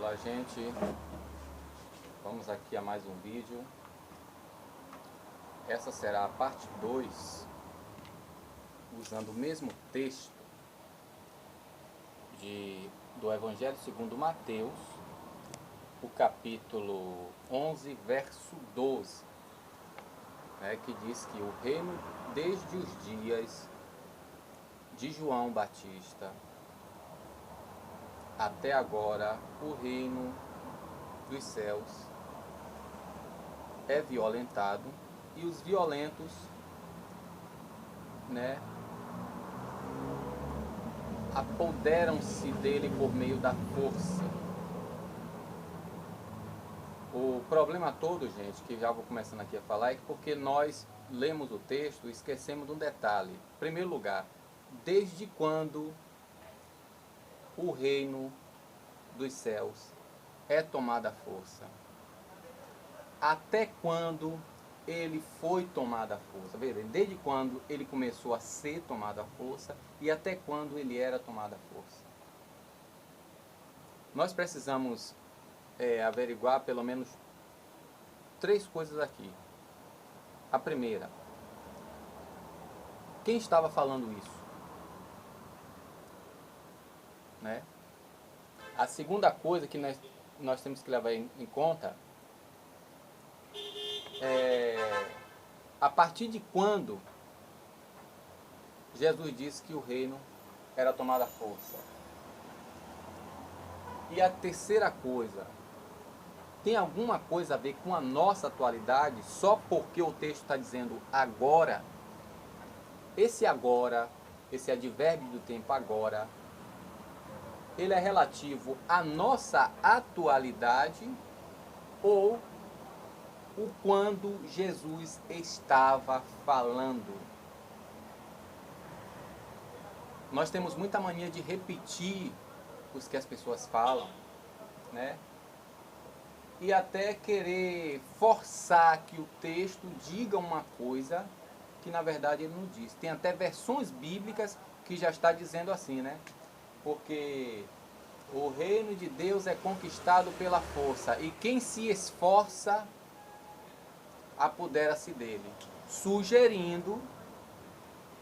Fala, gente, vamos aqui a mais um vídeo. Essa será a parte 2, usando o mesmo texto do Evangelho segundo Mateus, o capítulo 11, verso 12, que diz que o reino, desde os dias de João Batista até agora, o reino dos céus é violentado e os violentos, apoderam-se dele por meio da força. O problema todo, gente, que já vou começando aqui a falar, é que porque nós lemos o texto e esquecemos de um detalhe. Em primeiro lugar, desde quando o reino dos céus é tomado à força? Até quando ele foi tomado à força? Veja, desde quando ele começou a ser tomado à força e até quando ele era tomado à força? Nós precisamos averiguar pelo menos 3 coisas aqui. A primeira, quem estava falando isso? A segunda coisa que nós temos que levar em conta é a partir de quando Jesus disse que o reino era tomado à força. E a terceira coisa, tem alguma coisa a ver com a nossa atualidade só porque o texto está dizendo agora? Esse agora, esse advérbio do tempo agora, ele é relativo à nossa atualidade ou o quando Jesus estava falando? Nós temos muita mania de repetir os que as pessoas falam, e até querer forçar que o texto diga uma coisa que na verdade ele não diz. Tem até versões bíblicas que já está dizendo assim, porque o reino de Deus é conquistado pela força e quem se esforça apodera-se dele, sugerindo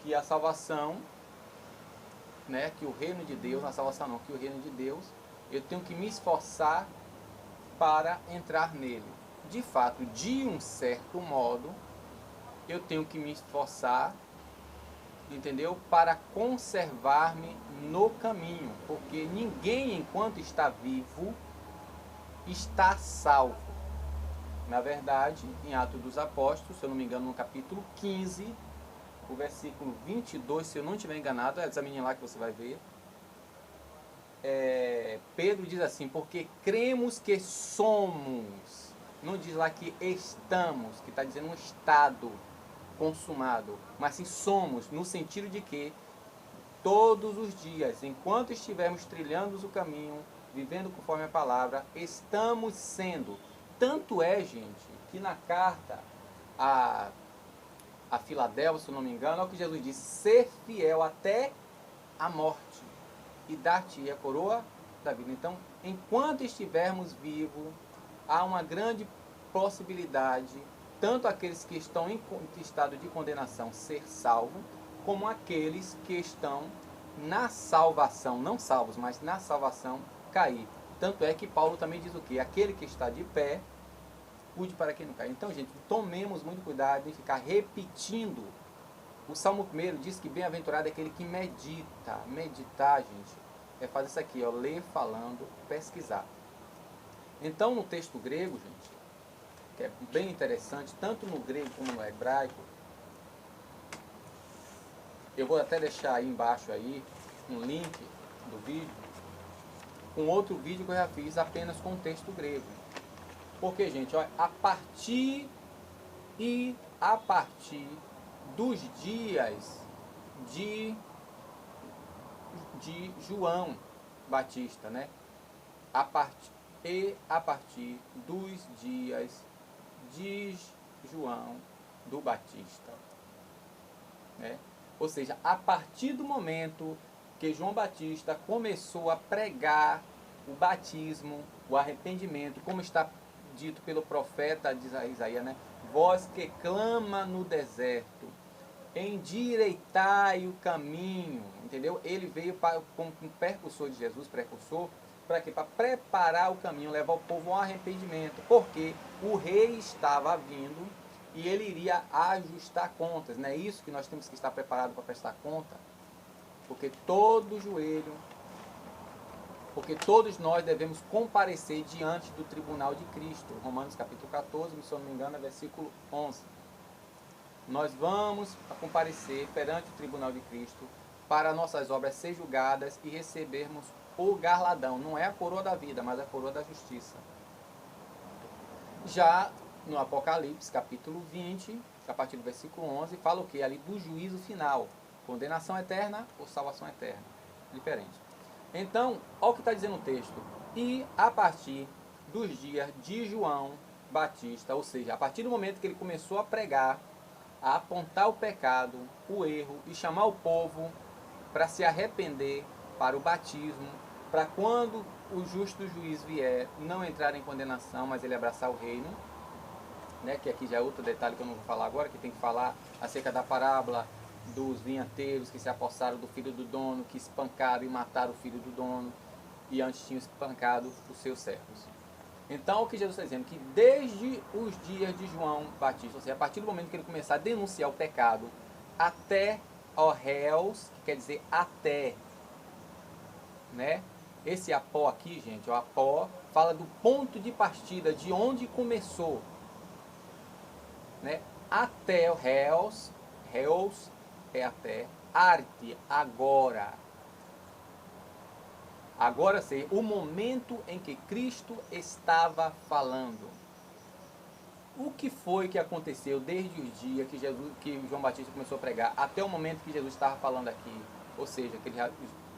que a salvação, que o reino de Deus, a salvação não, que o reino de Deus, eu tenho que me esforçar para entrar nele. De fato, de um certo modo, eu tenho que me esforçar, entendeu? Para conservar-me no caminho, porque ninguém, enquanto está vivo, está salvo. Na verdade, em Atos dos Apóstolos, se eu não me engano, no capítulo 15, o versículo 22, se eu não estiver enganado, examine lá que você vai ver. Pedro diz assim, porque cremos que somos, não diz lá que estamos, que está dizendo um estado consumado, mas sim somos, no sentido de que todos os dias, enquanto estivermos trilhando o caminho, vivendo conforme a palavra, estamos sendo. Tanto é, gente, que na carta a Filadélfia, se eu não me engano, é o que Jesus disse, ser fiel até a morte e dar-te a coroa da vida. Então, enquanto estivermos vivos, há uma grande possibilidade, tanto aqueles que estão em estado de condenação ser salvos, como aqueles que estão na salvação, não salvos, mas na salvação, cair. Tanto é que Paulo também diz o quê? Aquele que está de pé, cuide para que não caia. Então, gente, tomemos muito cuidado em ficar repetindo. O Salmo 1 diz que bem-aventurado é aquele que medita. Meditar, gente, é fazer isso aqui, ler, falando, pesquisar. Então, no texto grego, gente, que é bem interessante, tanto no grego como no hebraico, eu vou até deixar aí embaixo aí um link do vídeo, com outro vídeo que eu já fiz apenas com o texto grego. Porque, gente, olha, a partir dos dias de João Batista, a partir dos dias de João do Batista, ou seja, a partir do momento que João Batista começou a pregar o batismo, o arrependimento, como está dito pelo profeta de Isaías, né? Voz que clama no deserto, endireitai o caminho, entendeu? Ele veio como um precursor de Jesus, para quê? Para preparar o caminho, levar o povo ao arrependimento, porque o rei estava vindo e ele iria ajustar contas, não é isso que nós temos que estar preparados para prestar conta? Porque todos nós devemos comparecer diante do tribunal de Cristo. Romanos capítulo 14, se eu não me engano, é versículo 11. Nós vamos comparecer perante o tribunal de Cristo para nossas obras ser julgadas e recebermos o galardão. Não é a coroa da vida, mas a coroa da justiça. Já no Apocalipse, capítulo 20, a partir do versículo 11, fala o que? Ali do juízo final. Condenação eterna ou salvação eterna. Diferente. Então, olha o que está dizendo o texto. E a partir dos dias de João Batista, ou seja, a partir do momento que ele começou a pregar, a apontar o pecado, o erro e chamar o povo para se arrepender para o batismo, para quando o justo juiz vier, não entrar em condenação, mas ele abraçar o reino, né? Que aqui já é outro detalhe que eu não vou falar agora, que tem que falar acerca da parábola dos vinhateiros que se apossaram do filho do dono, que espancaram e mataram o filho do dono, e antes tinham espancado os seus servos. Então, o que Jesus está dizendo? Que desde os dias de João Batista, ou seja, a partir do momento que ele começar a denunciar o pecado, até ó réus, que quer dizer até, né? Esse apó aqui, gente, o apó, fala do ponto de partida, de onde começou, né? Até o réus é até, arte, agora. Agora sim, o momento em que Cristo estava falando. O que foi que aconteceu desde os dias que João Batista começou a pregar até o momento que Jesus estava falando aqui? Ou seja, que ele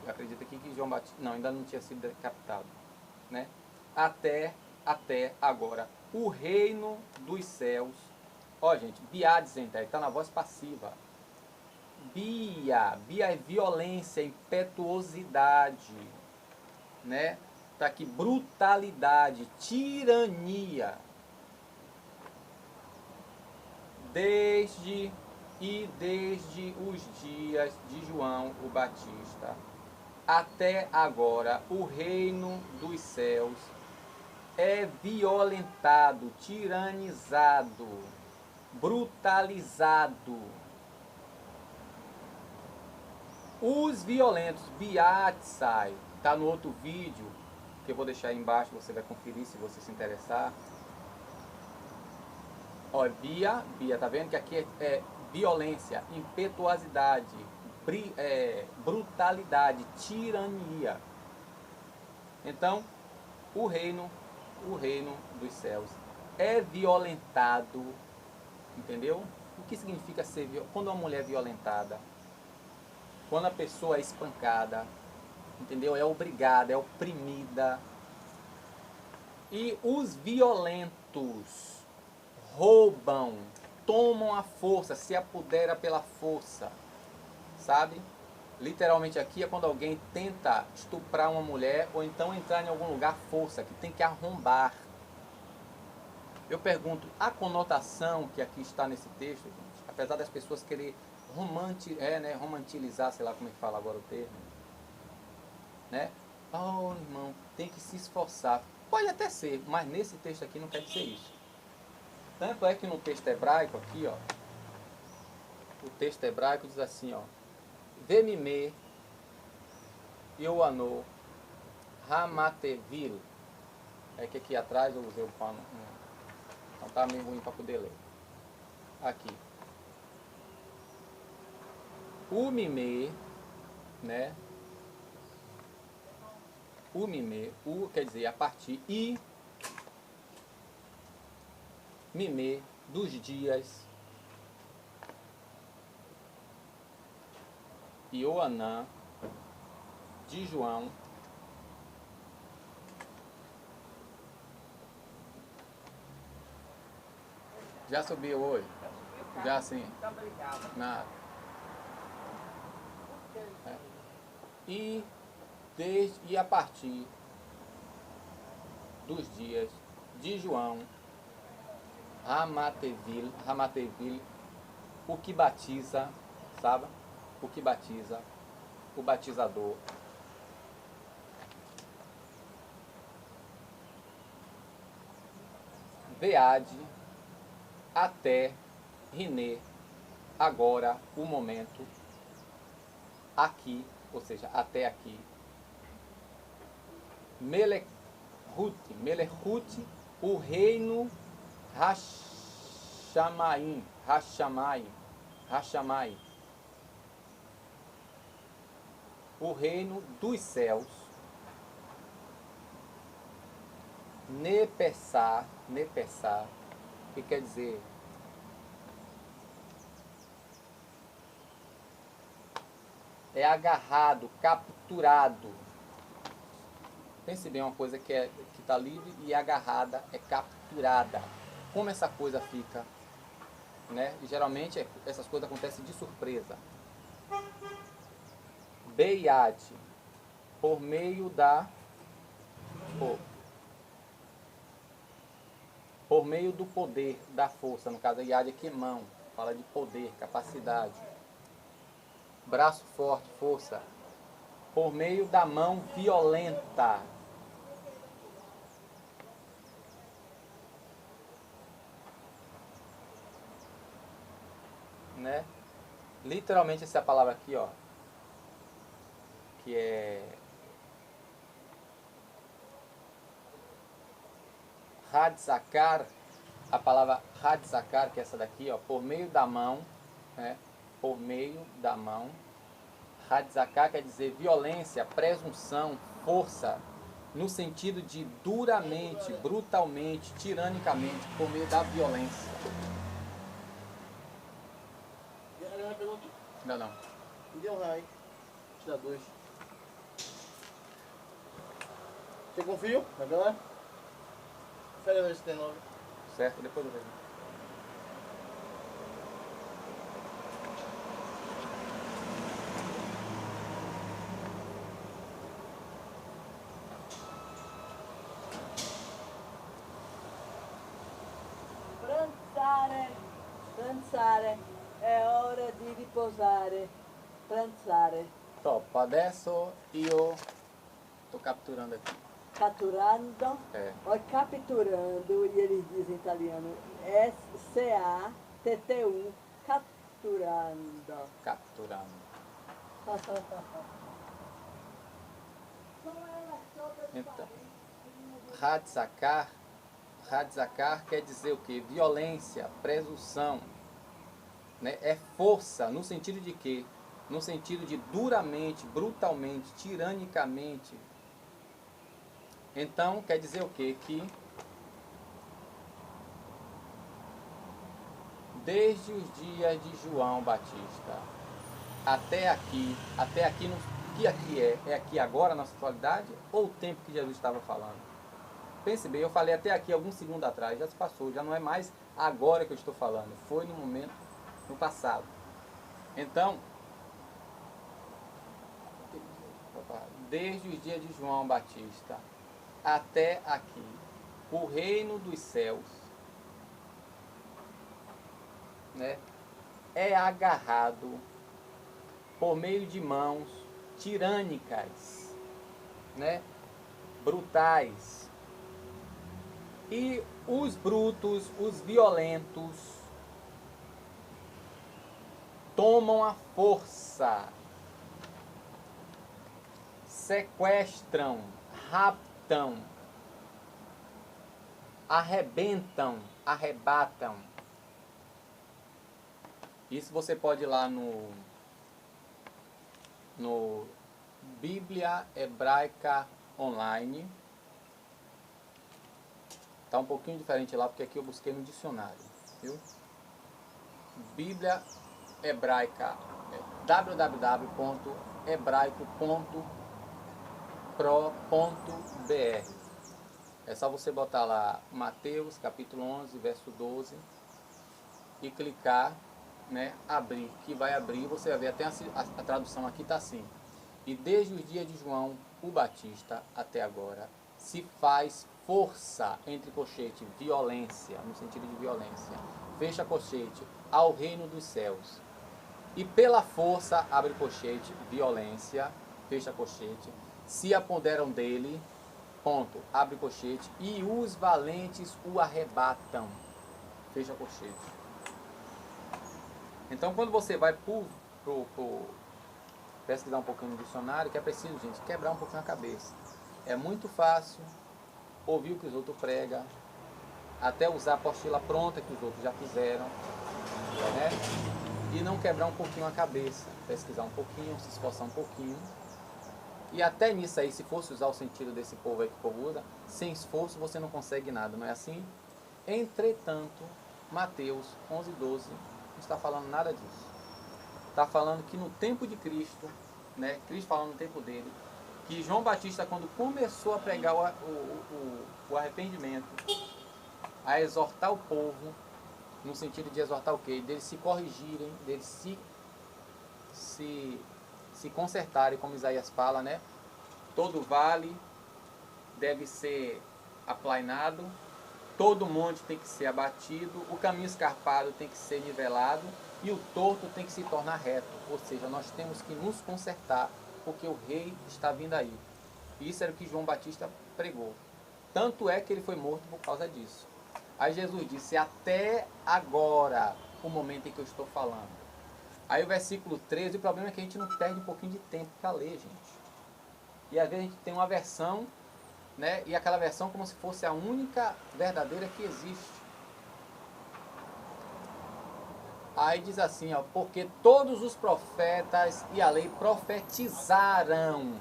acredita aqui que João Batista ainda não tinha sido decapitado, né? Até agora. O reino dos céus. Ó, gente, biadizenter, está na voz passiva. Bia é violência, impetuosidade, né? Tá aqui brutalidade, tirania. Desde os dias de João o Batista até agora, o reino dos céus é violentado, tiranizado, brutalizado. Os violentos, biatsai, está no outro vídeo, que eu vou deixar aí embaixo, você vai conferir se você se interessar. Ó, Bia, tá vendo que aqui é violência, impetuosidade, brutalidade, tirania. Então, o reino dos céus é violentado, entendeu? O que significa ser quando uma mulher é violentada? Quando a pessoa é espancada, entendeu? É obrigada, é oprimida. E os violentos roubam, tomam a força, se apodera pela força, sabe? Literalmente aqui é quando alguém tenta estuprar uma mulher ou então entrar em algum lugar força, que tem que arrombar. Eu pergunto, a conotação que aqui está nesse texto, gente, apesar das pessoas querer romantilizar, sei lá como é que fala agora o termo, né? Oh, irmão, tem que se esforçar. Pode até ser, mas nesse texto aqui não quer dizer isso. Tanto é que no texto hebraico aqui, ó, o texto hebraico diz assim, ó, Vemime, Yoano, Ramatevil. É que aqui atrás eu usei o pano, então tá meio ruim para poder ler. Aqui. O mime, né? O mime, o quer dizer a partir, e mime dos dias, Ioanã, de João, já subiu hoje? Já sim. Nada. E a partir dos dias de João, Ramateville, o que batiza, sabe? O que batiza, o batizador. Veade, até, Riné, agora, o momento, aqui, ou seja, até aqui. Melechut, o reino Hashamai, o reino dos céus. Nepessar, que quer dizer é agarrado, capturado. Pense bem, uma coisa que está livre e agarrada é capturada. Como essa coisa fica, né? E geralmente essas coisas acontecem de surpresa. Beiad, por meio da por meio do poder, da força. No caso, a Yad aqui é mão, fala de poder, capacidade. Braço forte, força. Por meio da mão violenta. Né? Literalmente essa palavra aqui, ó, que é Hadzakar, a palavra Hadzakar, que é essa daqui, ó, por meio da mão, né? Por meio da mão. Hadzakar quer dizer violência, presunção, força, no sentido de duramente, brutalmente, tiranicamente, por meio da violência. Não. Me dê um raio. Te dá 2. Você confia? Vai lá? Fere ver se tem 9. Certo, depois eu vejo. Pranzare, è ora di riposare. Pranzare. Top, adesso io sto capturando aqui. Catturando. É. Capturando, e eles dizem em italiano, S-C-A-T-T-U, catturando. Capturando. Então, Hadzakar quer dizer o que? Violência, presunção, né? É força, no sentido de quê? No sentido de duramente, brutalmente, tiranicamente. Então, quer dizer o quê? Que desde os dias de João Batista até aqui no que aqui é aqui agora, na atualidade, ou o tempo que Jesus estava falando? Pense bem, eu falei até aqui alguns segundos atrás, já se passou, já não é mais agora que eu estou falando, foi no momento, no passado. Então, desde os dias de João Batista até aqui, o reino dos céus, né, é agarrado por meio de mãos tirânicas, né, brutais. E os brutos, os violentos, tomam a força, sequestram, raptam, arrebatam. Isso você pode ir lá no Bíblia Hebraica Online. Tá um pouquinho diferente lá, porque aqui eu busquei no dicionário, viu? Bíblia Hebraica, www.hebraico.pro.br. É só você botar lá Mateus capítulo 11, verso 12 e clicar, né, abrir, que vai abrir, você vai ver, até a tradução aqui está assim: e desde os dias de João o Batista até agora se faz força, entre colchete, violência, no sentido de violência, fecha colchete, ao reino dos céus. E pela força, abre colchete, violência, fecha colchete, se apoderam dele, ponto, abre colchete, e os valentes o arrebatam, fecha colchete. Então, quando você vai pesquisar um pouquinho no dicionário, que é preciso, gente, quebrar um pouquinho a cabeça. É muito fácil ouvir o que os outros pregam, até usar a apostila pronta que os outros já fizeram, né? E não quebrar um pouquinho a cabeça, pesquisar um pouquinho, se esforçar um pouquinho. E até nisso aí, se fosse usar o sentido desse povo aí que o povo usa, sem esforço você não consegue nada, não é assim? Entretanto, Mateus 11:12 não está falando nada disso. Está falando que no tempo de Cristo, né, Cristo falando no tempo dele, que João Batista, quando começou a pregar o arrependimento, a exortar o povo, no sentido de exortar o quê? Deles se corrigirem, deles se consertarem, como Isaías fala, né? Todo vale deve ser aplainado, todo monte tem que ser abatido, o caminho escarpado tem que ser nivelado e o torto tem que se tornar reto. Ou seja, nós temos que nos consertar, porque o rei está vindo aí. Isso era o que João Batista pregou. Tanto é que ele foi morto por causa disso. Aí Jesus disse, até agora, o momento em que eu estou falando. Aí o versículo 13, o problema é que a gente não perde um pouquinho de tempo para ler, gente. E às vezes a gente tem uma versão, né, e aquela versão como se fosse a única verdadeira que existe. Aí diz assim, ó, porque todos os profetas e a lei profetizaram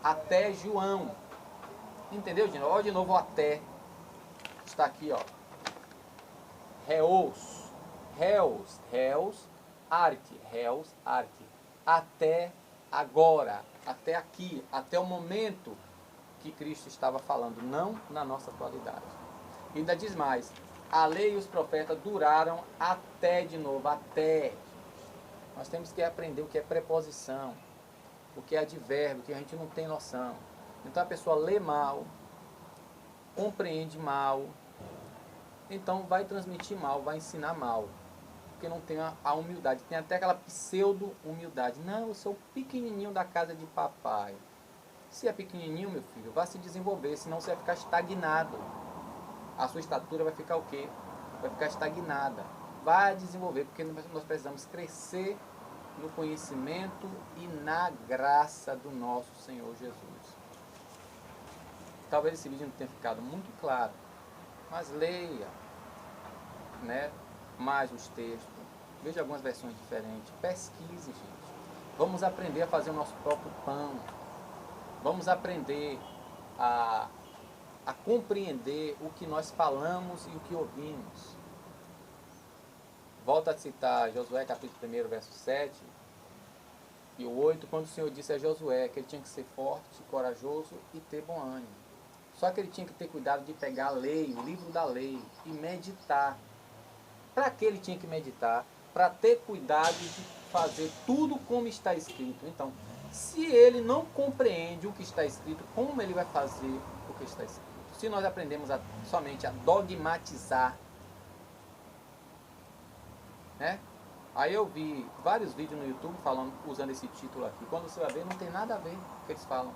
até João. Entendeu, gente? Olha de novo o até. Está aqui, ó. Réus, arte. Até agora, até aqui, até o momento que Cristo estava falando, não na nossa atualidade. E ainda diz mais, a lei e os profetas duraram até de novo, até. Nós temos que aprender o que é preposição, o que é advérbio, que a gente não tem noção. Então a pessoa lê mal, compreende mal, então vai transmitir mal, vai ensinar mal, porque não tem a humildade. Tem até aquela pseudo-humildade. Não, eu sou o pequenininho da casa de papai. Se é pequenininho, meu filho, vá se desenvolver, senão você vai ficar estagnado. A sua estatura vai ficar o quê? Vai ficar estagnada. Vai desenvolver, porque nós precisamos crescer no conhecimento e na graça do nosso Senhor Jesus. Talvez esse vídeo não tenha ficado muito claro, mas leia, né, mais os textos, veja algumas versões diferentes, pesquise, gente. Vamos aprender a fazer o nosso próprio pão. Vamos aprender a compreender o que nós falamos e o que ouvimos. Volto a citar Josué capítulo 1, verso 7 e o 8, quando o Senhor disse a Josué que ele tinha que ser forte, corajoso e ter bom ânimo. Só que ele tinha que ter cuidado de pegar a lei, o livro da lei, e meditar. Para que ele tinha que meditar? Para ter cuidado de fazer tudo como está escrito. Então, se ele não compreende o que está escrito, como ele vai fazer o que está escrito? Se nós aprendemos somente a dogmatizar, né? Aí eu vi vários vídeos no YouTube falando, usando esse título aqui. Quando você vai ver, não tem nada a ver com o que eles falam.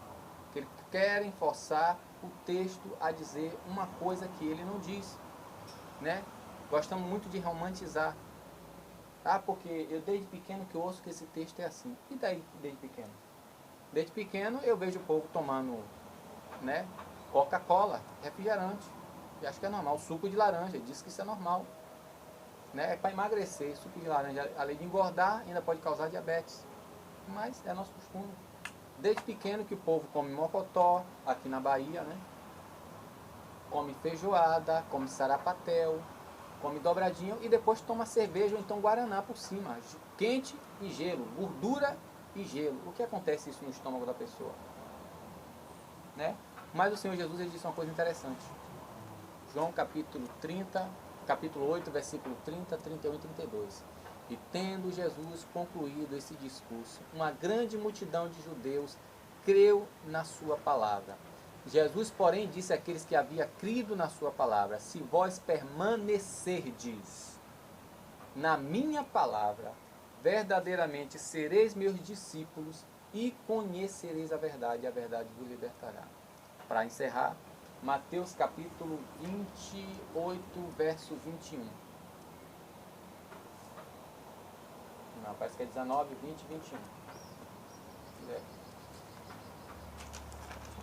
Que eles querem forçar o texto a dizer uma coisa que ele não diz, né? Gostamos muito de romantizar. Ah, porque eu desde pequeno que eu ouço que esse texto é assim. E daí, desde pequeno? Desde pequeno eu vejo o povo tomando, né, Coca-Cola, refrigerante. E acho que é normal. Suco de laranja, diz que isso é normal. Né? É para emagrecer. Suco de laranja, além de engordar, ainda pode causar diabetes. Mas é nosso costume. Desde pequeno que o povo come mocotó, aqui na Bahia, né? Come feijoada, come sarapatel, come dobradinho e depois toma cerveja ou então guaraná por cima. Quente e gelo, gordura e gelo. O que acontece isso no estômago da pessoa? Né? Mas o Senhor Jesus ele disse uma coisa interessante. João capítulo 8, versículo 30, 31 e 32. E tendo Jesus concluído esse discurso, uma grande multidão de judeus creu na sua palavra. Jesus, porém, disse àqueles que havia crido na sua palavra: se vós permanecerdes na minha palavra, verdadeiramente sereis meus discípulos e conhecereis a verdade, e a verdade vos libertará. Para encerrar, Mateus capítulo 28, verso 21. Não, parece que é 19, 20 e 21.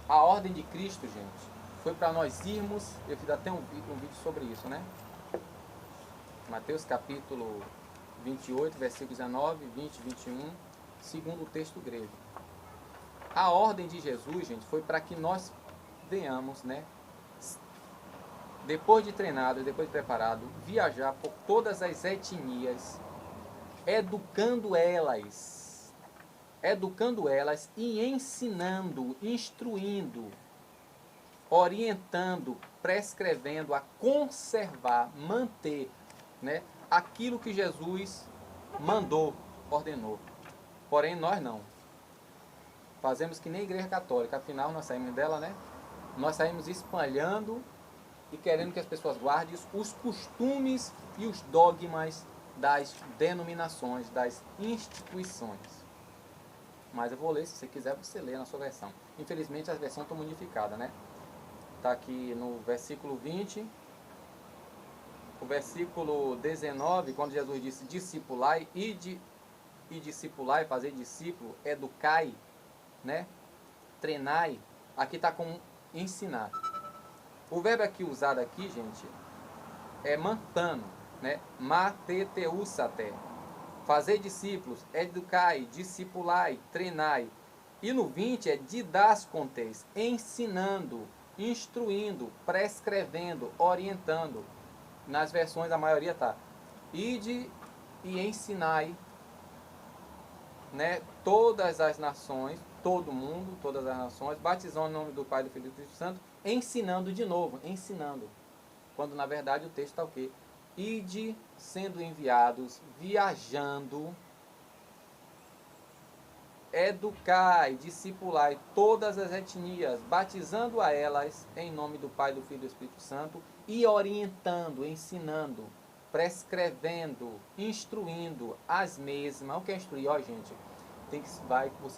A ordem de Cristo, gente, foi para nós irmos, eu fiz até um vídeo sobre isso, né? Mateus capítulo 28, versículos 19, 20 e 21, segundo o texto grego. A ordem de Jesus, gente, foi para que nós venhamos, né? Depois de treinado, depois de preparado, viajar por todas as etnias, educando elas e ensinando, instruindo, orientando, prescrevendo a conservar, manter, né, aquilo que Jesus mandou, ordenou. Porém, nós não. Fazemos que nem a Igreja Católica, afinal nós saímos dela, né? Nós saímos espalhando e querendo que as pessoas guardem os costumes e os dogmas das denominações, das instituições. Mas eu vou ler, se você quiser, você lê na sua versão. Infelizmente, as versões estão modificadas, né? Está aqui no versículo 20. O versículo 19, quando Jesus disse discipulai, e discipulai, fazer discípulo, educai, né? Treinai. Aqui está como ensinar. O verbo aqui usado aqui, gente, é mantano, né? Mateteusate. Fazer discípulos, educai, discipulai, treinai. E no 20 é didascontes, ensinando, instruindo, prescrevendo, orientando. Nas versões, a maioria tá. Ide e ensinai, né, todas as nações, todo mundo, todas as nações, batizando em nome do Pai, do Filho e do Espírito Santo, ensinando de novo, ensinando. Quando na verdade o texto está o quê? Ide sendo enviados, viajando, educai, discipulai todas as etnias, batizando a elas em nome do Pai, do Filho e do Espírito Santo e orientando, ensinando, prescrevendo, instruindo as mesmas. O que é instruir? Ó, gente, você